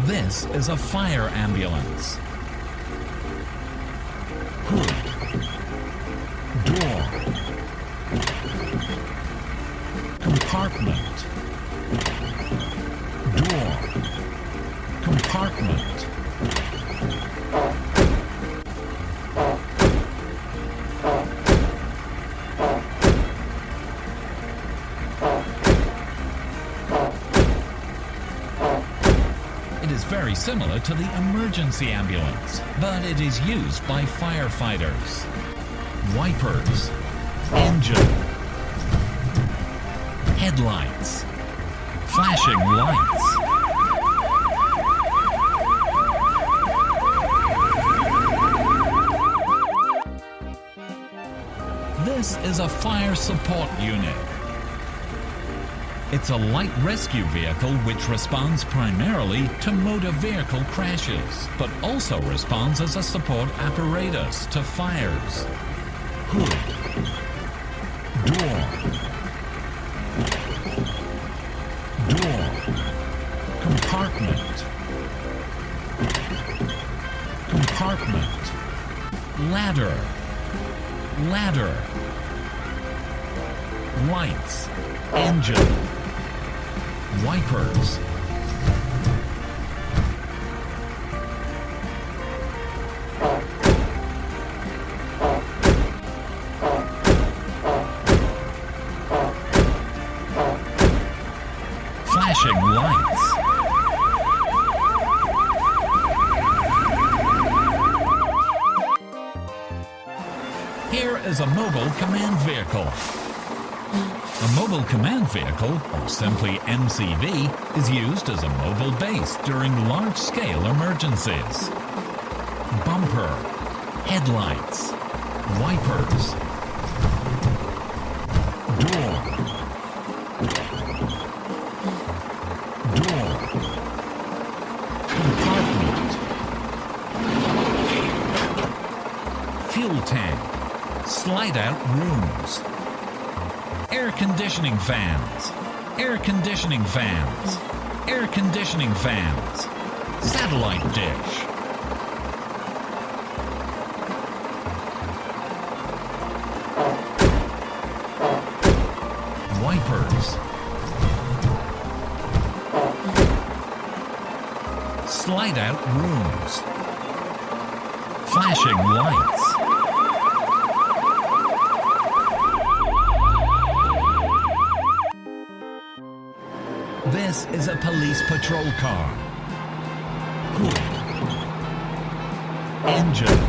This is a fire ambulance. Hood. Door. Compartment. Door. Compartment. It is very similar to the emergency ambulance, but it is used by firefighters. Wipers. Engine. Headlights. Flashing lights. This is a fire support unit. It's a light rescue vehicle which responds primarily to motor vehicle crashes, but also responds as a support apparatus to fires. Hood. Door. Door. Compartment. Compartment. Ladder. Ladder. Lights. Engine. Wipers. Flashing lights. Here is a mobile command vehicle. A mobile command vehicle, or simply MCV, is used as a mobile base during large-scale emergencies. Bumper, headlights, wipers, door, door, compartment, fuel tank, slide-out rooms, air conditioning fans, air conditioning fans, air conditioning fans, satellite dish, wipers, slide-out rooms, flashing lights. This is a police patrol car. Hood. Engine.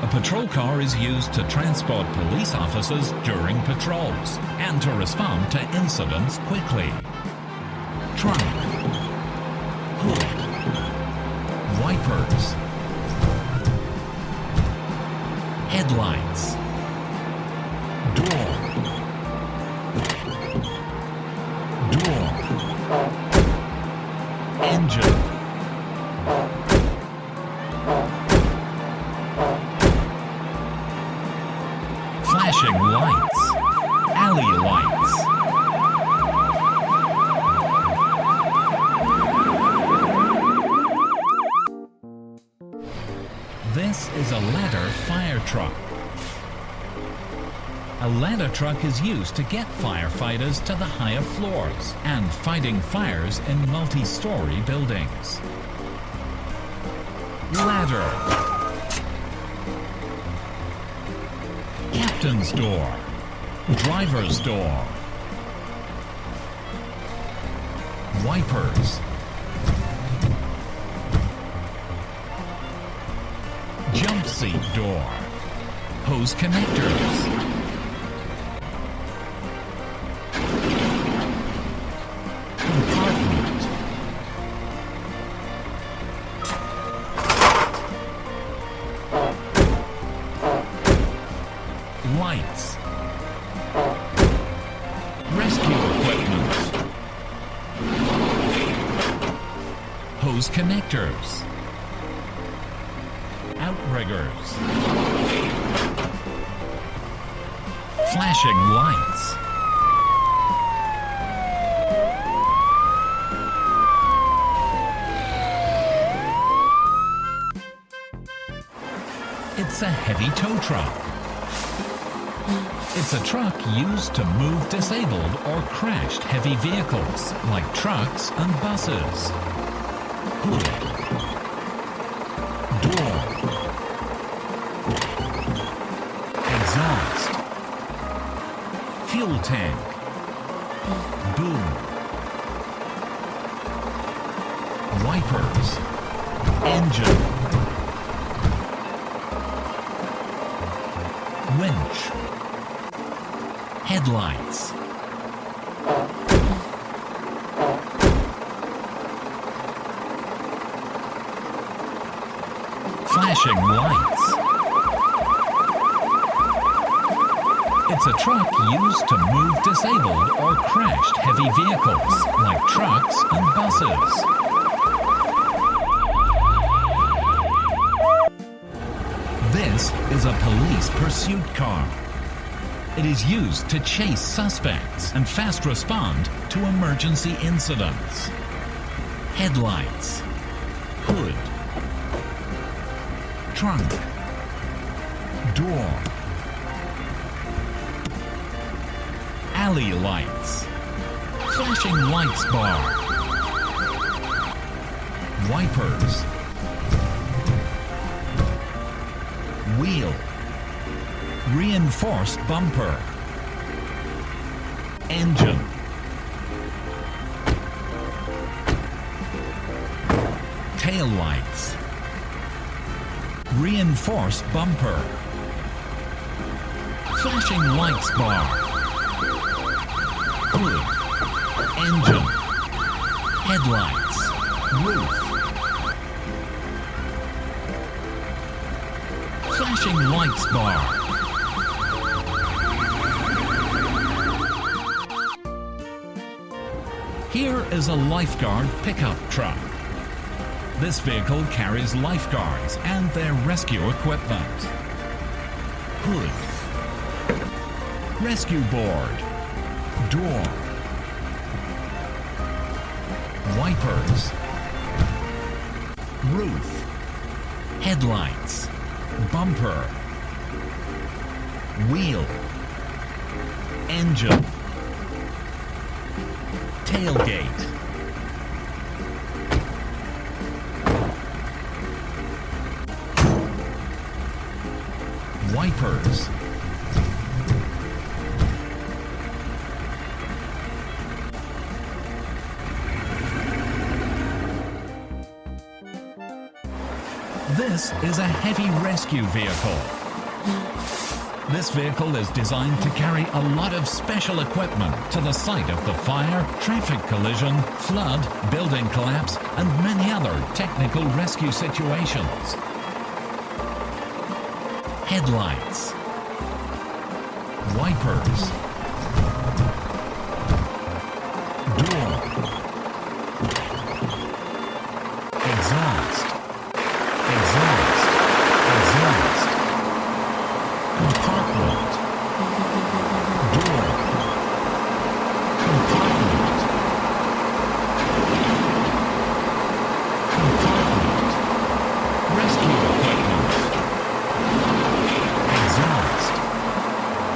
A patrol car is used to transport police officers during patrols and to respond to incidents quickly. Trunk. Hood. Wipers. Headlights. Door. Door. Engine. Flashing lights. Alley lights. This is a ladder fire truck. A ladder truck is used to get firefighters to the higher floors and fighting fires in multi-story buildings. Ladder. Captain's door. Driver's door. Wipers. Jump seat door. Hose connectors. Compartment. Lights. Rescue equipment. Hose connectors. Outriggers. Flashing lights. It's a heavy tow truck. It's a truck used to move disabled or crashed heavy vehicles, like trucks and buses. Hood. Door. Exhaust. Fuel tank. Boom. Wipers. Engine. Winch. Headlights. Flashing lights. It's a truck used to move disabled or crashed heavy vehicles, like trucks and buses. This is a police pursuit car. It is used to chase suspects and fast respond to emergency incidents. Headlights. Hood. Trunk. Door. Alley lights. Flashing lights bar. Wipers. Wheel. Reinforced bumper. Engine. Tail lights. Reinforced bumper. Flashing lights bar. Hood. Engine. Headlights. Roof. Flashing lights bar. Here is a lifeguard pickup truck. This vehicle carries lifeguards and their rescue equipment. Hood. Rescue board. Door. Wipers. Roof. Headlights. Bumper. Wheel. Engine. Tailgate. Wipers. This is a heavy rescue vehicle. This vehicle is designed to carry a lot of special equipment to the site of the fire, traffic collision, flood, building collapse, and many other technical rescue situations. Headlights. Wipers. Door. Exhaust. Exhaust. Exhaust. Compartment. Door. Compartment. Compartment. Rescue equipment. Exhaust.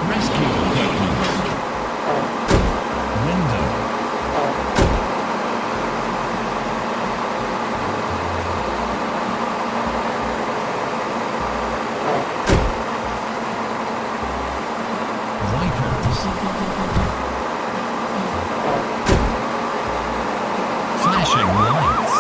Rescue equipment. Window. Wipers. Flashing lights.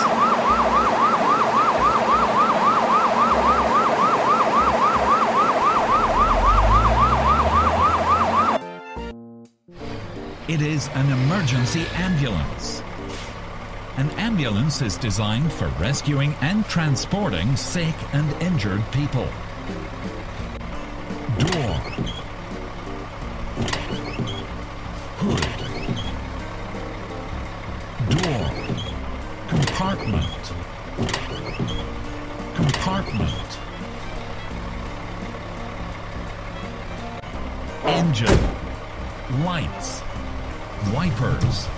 It is an emergency ambulance. An ambulance is designed for rescuing and transporting sick and injured people. Door. Hood. Door. Compartment. Compartment. Engine. Lights. Wipers.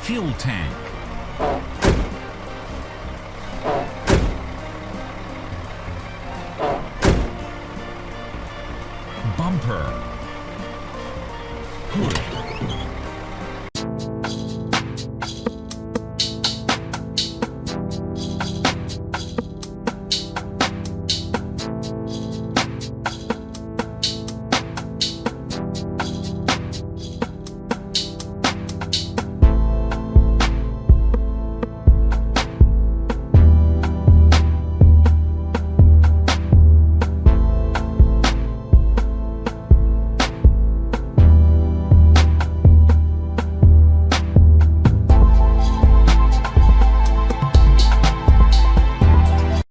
Fuel tank. Bumper. Hood.